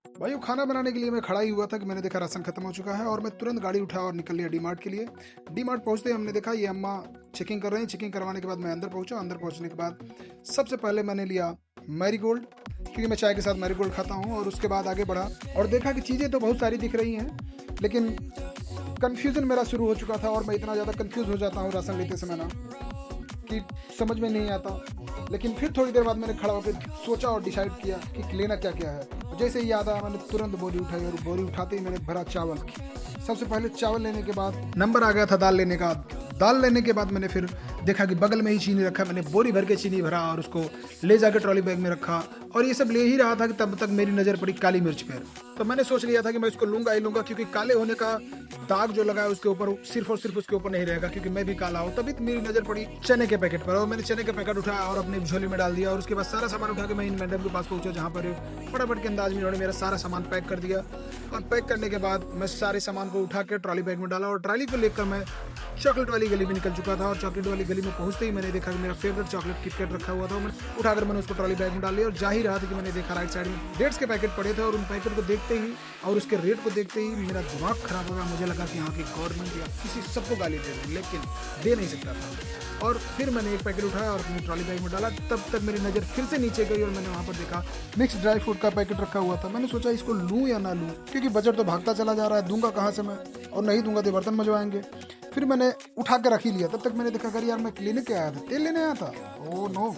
भाई वो खाना बनाने के लिए मैं खड़ा ही हुआ था कि मैंने देखा राशन खत्म हो चुका है और मैं तुरंत गाड़ी उठाया और निकल लिया डीमार्ट के लिए। डीमार्ट पहुंचते ही हमने देखा ये अम्मा चेकिंग कर रही हैं। चेकिंग करवाने के बाद मैं अंदर पहुंचा। अंदर पहुंचने के बाद सबसे पहले मैंने लिया मैरीगोल्ड, क्योंकि मैं चाय के साथ मैरीगोल्ड खाता हूँ। और उसके बाद आगे बढ़ा और देखा कि चीज़ें तो बहुत सारी दिख रही हैं, लेकिन कन्फ्यूज़न मेरा शुरू हो चुका था। और मैं इतना ज़्यादा कन्फ्यूज़ हो जाता हूँ राशन लेते समय ना, कि समझ में नहीं आता। लेकिन फिर थोड़ी देर बाद मैंने खड़ा होकर सोचा और डिसाइड किया कि लेना क्या क्या है। जैसे ही याद आया मैंने तुरंत बोरी उठाई और बोरी उठाते ही मैंने भरा चावल। सबसे पहले चावल लेने के बाद नंबर आ गया था दाल लेने का। दाल लेने के बाद मैंने फिर देखा कि बगल में ही चीनी रखा। मैंने बोरी भर के चीनी भरा और उसको ले जाकर ट्रॉली बैग में रखा। और ये सब ले ही रहा था कि तब तक मेरी नज़र पड़ी काली मिर्च पर। तो मैंने सोच लिया था कि मैं इसको लूंगा ही लूंगा, क्योंकि काले होने का दाग जो लगा है उसके ऊपर सिर्फ और सिर्फ उसके ऊपर नहीं रहेगा, क्योंकि मैं भी काला हूँ। तभी तो मेरी नज़र पड़ी चने के पैकेट पर और मैंने चने के पैकेट उठाया और अपने झोली में डाल दिया। और उसके बाद सारा सामान उठा के मैं इन मैडम के पास पहुंचा, जहाँ पर फटाफट के अंदाज में इन्होंने मेरा सारा सामान पैक कर दिया। और पैक करने के बाद मैं सारे सामान को उठा के ट्रॉली बैग में डाला और ट्रॉली को लेकर मैं चॉकलेट वाली गली में निकल चुका था। और चॉकलेट वाली गली में पहुंचते ही मैंने देखा कि मेरा फेवरेट चॉकलेट किटकैट रखा हुआ था। मैं उठाकर मैंने उसको ट्रॉली बैग में डाल लिया और जा ही रहा था कि मैंने देखा राइट साइड में डेट्स के पैकेट पड़े थे। और उन पैकेट को देखते ही और उसके रेट को देखते ही मेरा दिमाग खराब हो गया। मुझे लगा कि यहाँ की गवर्नमेंट या किसी सबको गाली दे रही, लेकिन दे नहीं सकता था। और फिर मैंने एक पैकेट उठाया और अपनी ट्रॉली बैग में डाला। तब तक मेरी नज़र फिर से नीचे गई और मैंने वहाँ पर देखा मिक्स ड्राई फ्रूट का पैकेट रखा हुआ था। मैंने सोचा इसको लूँ या ना लूँ, क्योंकि बजट तो भागता चला जा रहा है, दूंगा कहाँ से मैं, और नहीं दूंगा तो बर्तन मजवाएंगे। फिर मैंने उठा के रख ही लिया। तब तक मैंने देखा अगर यार मैं क्लिनिक आया था, तेल लेने आया था, ओ नो।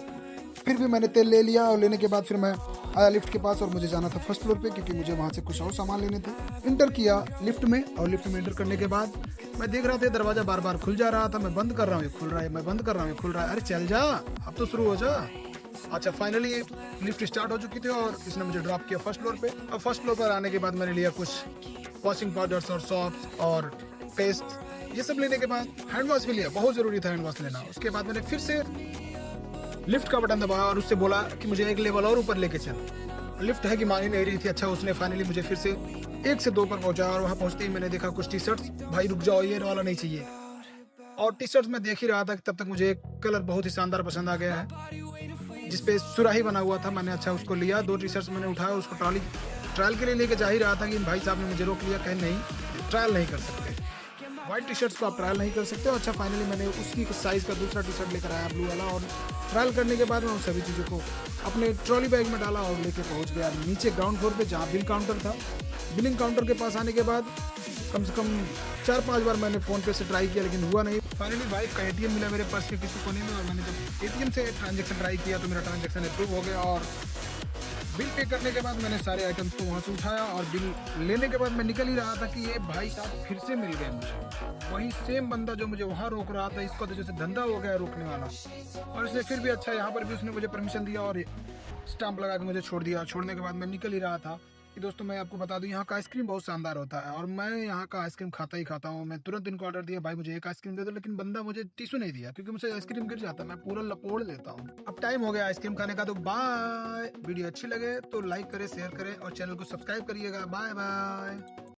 फिर भी मैंने तेल ले लिया और लेने के बाद फिर मैं आया लिफ्ट के पास और मुझे जाना था फर्स्ट फ्लोर पे, क्योंकि मुझे वहाँ से कुछ और सामान लेने थे। इंटर किया लिफ्ट में और लिफ्ट में इंटर करने के बाद मैं देख रहा था दरवाजा बार बार खुल जा रहा था। मैं बंद कर रहा हूँ, ये खुल रहा है, मैं बंद कर रहा हूँ, ये खुल रहा है। अरे चल जा, अब तो शुरू हो जा। अच्छा, फाइनली लिफ्ट स्टार्ट हो चुकी थी और इसने मुझे ड्रॉप किया फर्स्ट फ्लोर पे। और फर्स्ट फ्लोर पर आने के बाद मैंने लिया कुछ वॉशिंग पाउडर्स और सॉप्स और पेस्ट। ये सब लेने के बाद हैंड वॉश भी लिया, बहुत ज़रूरी था हैंड वॉश लेना। उसके बाद मैंने फिर से लिफ्ट का बटन दबाया और उससे बोला कि मुझे एक लेवल और ऊपर लेके चल। लिफ्ट है कि मान ही नहीं रही थी। अच्छा, उसने फाइनली मुझे फिर से 1 से 2 पर पहुंचा और वहाँ पहुंचते ही मैंने देखा कुछ टी शर्ट्स। भाई रुक जाओ, ये वाला नहीं चाहिए। और टी शर्ट्स मैं देख ही रहा था कि तब तक मुझे एक कलर बहुत ही शानदार पसंद आ गया है, जिसपे सुराही बना हुआ था। मैंने अच्छा उसको लिया। 2 टी शर्ट्स मैंने उठाया, उसको ट्रायल के लिए लेके जा ही रहा था कि भाई साहब ने मुझे रोक लिया, कहीं नहीं ट्रायल नहीं कर सकते, व्हाइट टी शर्ट्स को आप ट्रायल नहीं कर सकते। अच्छा, फाइनली मैंने उसी साइज़ का दूसरा टी शर्ट लेकर आया, ब्लू वाला। और ट्रायल करने के बाद मैं उन सभी चीज़ों को अपने ट्रॉली बैग में डाला और लेके पहुंच गया नीचे ग्राउंड फ्लोर पे, जहाँ बिल काउंटर था। बिलिंग काउंटर के पास आने के बाद कम से कम 4-5 बार मैंने फ़ोन पे से ट्राई किया, लेकिन हुआ नहीं। फाइनली वाइफ का एटीएम मिला मेरे पर्स के किसी कोने में और मैंने जब एटीएम से ट्रांजेक्शन ट्राई किया तो मेरा ट्रांजेक्शन अप्रूव हो गया। और बिल पे करने के बाद मैंने सारे आइटम्स को वहाँ से उठाया और बिल लेने के बाद मैं निकल ही रहा था कि ये भाई साहब फिर से मिल गए मुझे। वही सेम बंदा जो मुझे वहाँ रोक रहा था, इसको तो जैसे धंधा हो गया रोकने वाला। और इसने फिर भी अच्छा, यहाँ पर भी उसने मुझे परमिशन दिया और स्टाम्प लगा के मुझे छोड़ दिया। छोड़ने के बाद मैं निकल ही रहा था कि दोस्तों मैं आपको बता दूं, यहाँ का आइसक्रीम बहुत शानदार होता है और मैं यहाँ का आइसक्रीम खाता ही खाता हूँ। मैं तुरंत इनको ऑर्डर दिया, भाई मुझे एक आइसक्रीम दे दो, लेकिन बंदा मुझे टिश्यू नहीं दिया, क्योंकि मुझे आइसक्रीम गिर जाता है, मैं पूरा लपोड़ लेता हूँ। अब टाइम हो गया आइसक्रीम खाने का, तो बाय। वीडियो अच्छी लगे तो लाइक करें, शेयर करें और चैनल को सब्सक्राइब करिएगा। Bye bye.